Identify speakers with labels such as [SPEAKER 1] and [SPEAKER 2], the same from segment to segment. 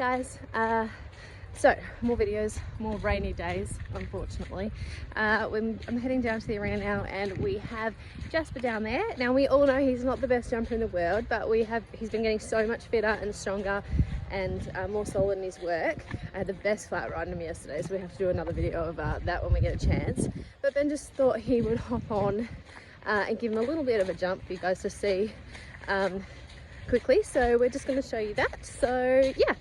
[SPEAKER 1] guys, so more videos, more rainy days, unfortunately. I'm heading down to the arena now, and we have Jasper down there. Now we all know he's not the best jumper in the world, but he's been getting so much fitter and stronger and more solid in his work. I had the best flat ride on him yesterday, so we have to do another video of that when we get a chance. But Ben just thought he would hop on and give him a little bit of a jump for you guys to see quickly. So we're just going to show you that. So yeah,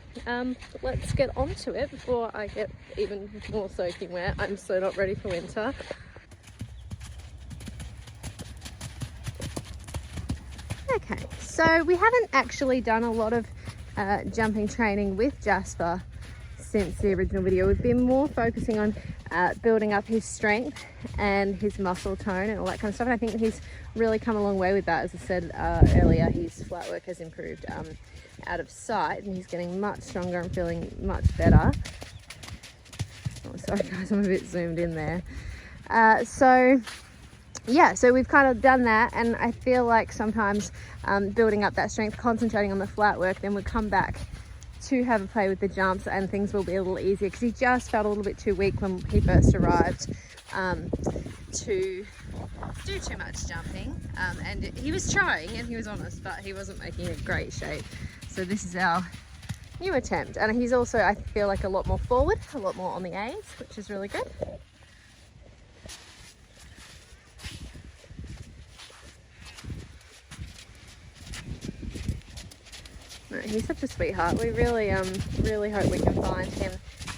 [SPEAKER 1] let's get on to it before I get even more soaking wet. I'm so not ready for winter. Okay, so we haven't actually done a lot of jumping training with Jasper since the original video. We've been more focusing on building up his strength and his muscle tone and all that kind of stuff, and I think he's really come a long way with that. As I said earlier, his flat work has improved out of sight, and he's getting much stronger and feeling much better. Oh, sorry guys, I'm a bit zoomed in there. So yeah, so we've kind of done that, and I feel like sometimes building up that strength, concentrating on the flat work, then we'll come back to have a play with the jumps and things will be a little easier, because he just felt a little bit too weak when he first arrived to do too much jumping, and he was trying and he was honest, but he wasn't making a great shape. So this is our new attempt, and he's also, I feel like, a lot more forward, a lot more on the A's, which is really good. He's such a sweetheart. We really hope we can find him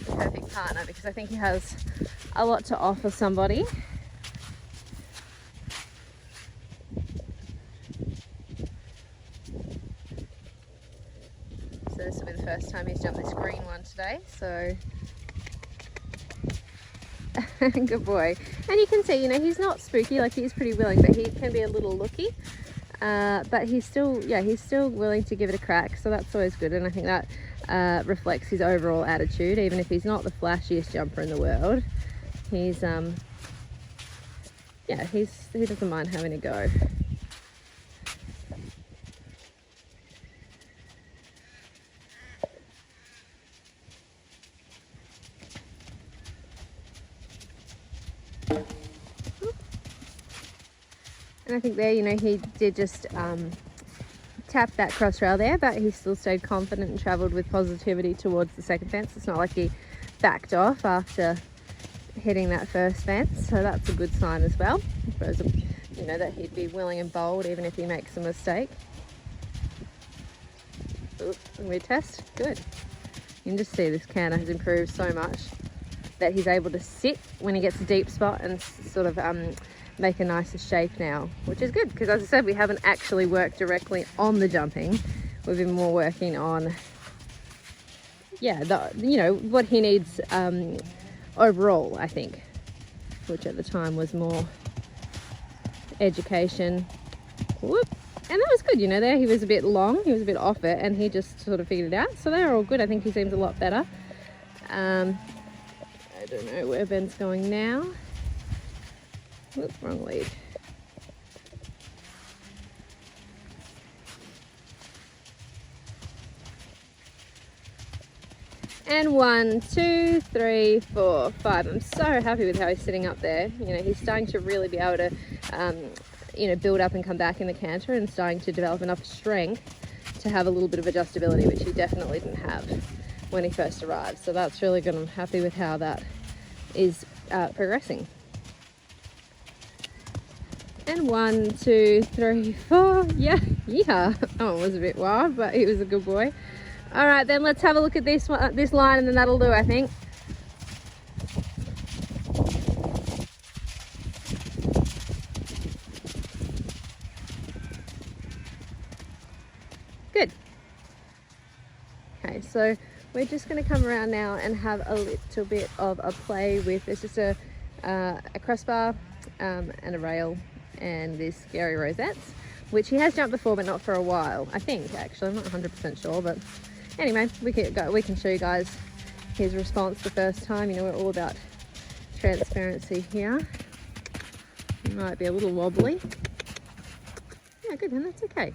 [SPEAKER 1] the perfect partner, because I think he has a lot to offer somebody. So this will be the first time he's jumped this green one today, so good boy. And you can see, you know, he's not spooky, like he's pretty willing, but he can be a little looky. But he's still willing to give it a crack, so that's always good, and I think that reflects his overall attitude. Even if he's not the flashiest jumper in the world, he's he doesn't mind having a go. And I think there, you know, he did just tap that cross rail there, but he still stayed confident and travelled with positivity towards the second fence. It's not like he backed off after hitting that first fence, so that's a good sign as well. I suppose, you know, that he'd be willing and bold even if he makes a mistake. Oops, retest, good. You can just see this canter has improved so much that he's able to sit when he gets a deep spot and sort of make a nicer shape now, which is good, because as I said, we haven't actually worked directly on the jumping. We've been more working on, yeah, you know, what he needs overall, I think, which at the time was more education. Whoop. And that was good, you know, there he was a bit long, he was a bit off it, and he just sort of figured it out, so they're all good. I think he seems a lot better. I don't know where Ben's going now. Whoops, wrong lead. And 1, 2, 3, 4, 5. I'm so happy with how he's sitting up there. You know, he's starting to really be able to, you know, build up and come back in the canter, and starting to develop enough strength to have a little bit of adjustability, which he definitely didn't have when he first arrived. So that's really good. I'm happy with how that is progressing. And 1, 2, 3, 4. Yeah. Oh, it was a bit wild, but he was a good boy. All right, then let's have a look at this one, this line, and then that'll do, I think. Good. Okay, so we're just going to come around now and have a little bit of a play with, it's just a crossbar and a rail and these scary rosettes, which he has jumped before, but not for a while, I think. Actually, I'm not 100% sure, but anyway, we can show you guys his response the first time. You know, we're all about transparency here. He might be a little wobbly. Yeah, good, and that's okay.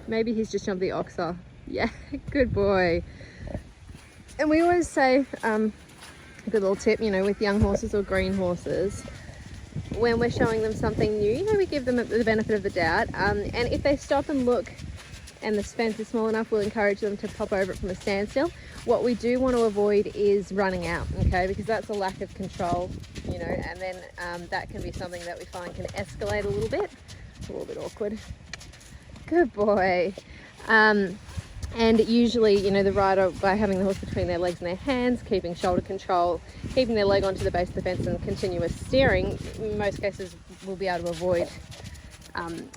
[SPEAKER 1] Maybe he's just jumped the oxer. Yeah, good boy. And we always say, a good little tip, you know, with young horses or green horses, when we're showing them something new, you know, we give them the benefit of the doubt. And if they stop and look and the fence is small enough, we'll encourage them to pop over it from a standstill. What we do want to avoid is running out, okay, because that's a lack of control, you know, and then that can be something that we find can escalate a little bit awkward. Good boy. And usually, you know, the rider, by having the horse between their legs and their hands, keeping shoulder control, keeping their leg onto the base of the fence and continuous steering, in most cases will be able to avoid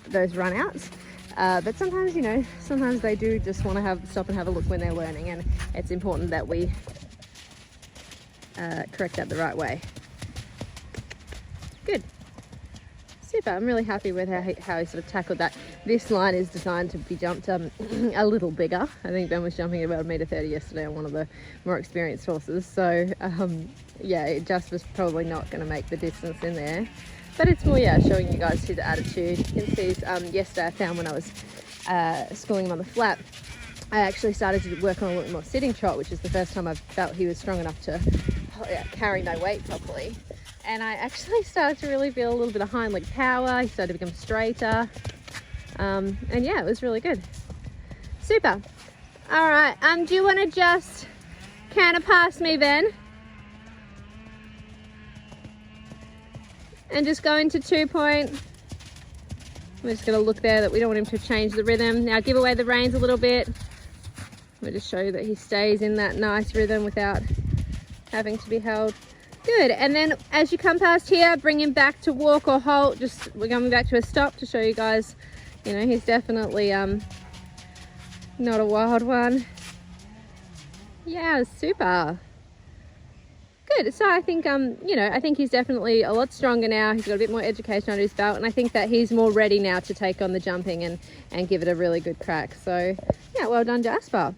[SPEAKER 1] those run-outs. But sometimes, you know, sometimes they do just want to stop and have a look when they're learning, and it's important that we correct that the right way. Good. Super. I'm really happy with how he sort of tackled that. This line is designed to be jumped a little bigger. I think Ben was jumping about 1.30 meters yesterday on one of the more experienced horses. So yeah, it just was probably not going to make the distance in there. But it's more, yeah, showing you guys his attitude. You can see yesterday I found when I was schooling him on the flat, I actually started to work on a little more sitting trot, which is the first time I felt he was strong enough to carry my weight properly. And I actually started to really feel a little bit of hind leg power. He started to become straighter. And yeah, it was really good. Super. All right, do you want to just canter past me, Ben? And just go into 2-point. We're just going to look there that we don't want him to change the rhythm. Now give away the reins a little bit. We'll just show you that he stays in that nice rhythm without having to be held. Good. And then as you come past here, bring him back to walk or halt. We're coming back to a stop to show you guys, you know, he's definitely not a wild one. Yeah, super. Good. So I think, you know, I think he's definitely a lot stronger now. He's got a bit more education under his belt, and I think that he's more ready now to take on the jumping and give it a really good crack. So yeah, well done, Jasper.